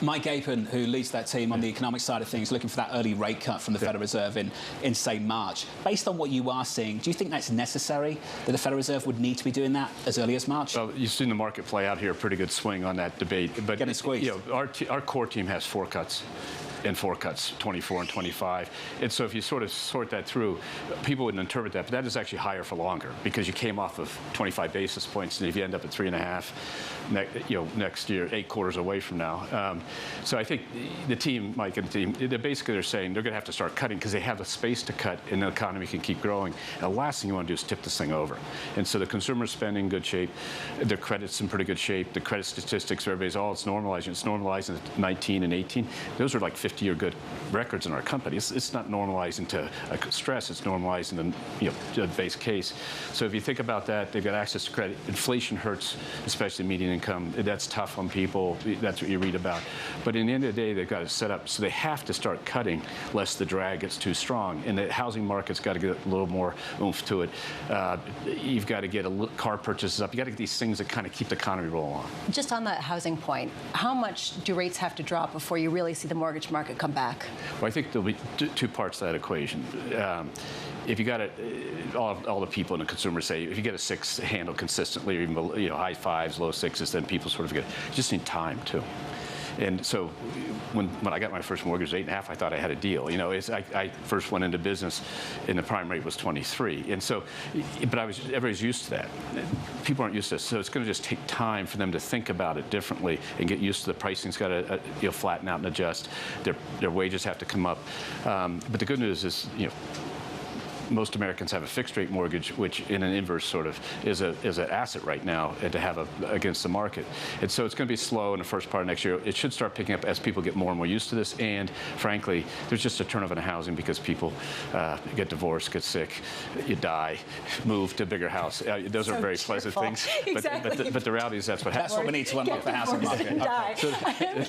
Mike Gapin, who leads that team on the economic side of things, looking for that early rate cut from the Federal Reserve in say, March. Based on what you are seeing, do you think that's necessary, that the Federal Reserve would need to be doing that as early as March? Well, you've seen the market play out here, a pretty good swing on that debate. But getting squeezed. Our core team has 4 cuts. And 4 cuts, 24 and 25. And so if you sort of sort that through, people wouldn't interpret that, but that is actually higher for longer because you came off of 25 basis points, and if you end up at 3.5 next year, 8 quarters away from now. So I think the team, Mike and the team, they're saying they're going to have to start cutting because they have the space to cut and the economy can keep growing. And the last thing you want to do is tip this thing over. And so the consumer spending in good shape, their credit's in pretty good shape, the credit statistics, everybody's, it's normalizing. It's normalizing at 19 and 18. Those are like 50-year good records in our company. It's not normalizing to stress. It's normalizing the base case. So if you think about that, they've got access to credit. Inflation hurts, especially median income. That's tough on people. That's what you read about. But in the end of the day, they've got to set up. So they have to start cutting lest the drag gets too strong. And the housing market's got to get a little more oomph to it. You've got to get car purchases up. You've got to get these things that kind of keep the economy rolling on. Just on that housing point, how much do rates have to drop before you really see the mortgage market come back? Well, I think there'll be 2 parts to that equation. If you got all the people in the consumer say, if you get a 6 handle consistently, or even high 5s, low 6s, then people sort of get. You just need time too. And so when I got my first mortgage at 8.5, I thought I had a deal. I first went into business and the prime rate was 23. And so, but everybody's used to that. People aren't used to this. So it's going to just take time for them to think about it differently and get used to the pricing's got to flatten out and adjust. Their wages have to come up. But the good news is, most Americans have a fixed-rate mortgage, which in an inverse sort of is an asset right now to have against the market. And so it's going to be slow in the first part of next year. It should start picking up as people get more and more used to this. And frankly, there's just a turnover in housing because people get divorced, get sick, you die, move to a bigger house. Those are very pleasant things. Exactly. But the reality is that's what happens. That's what we need to unlock the housing market. Die.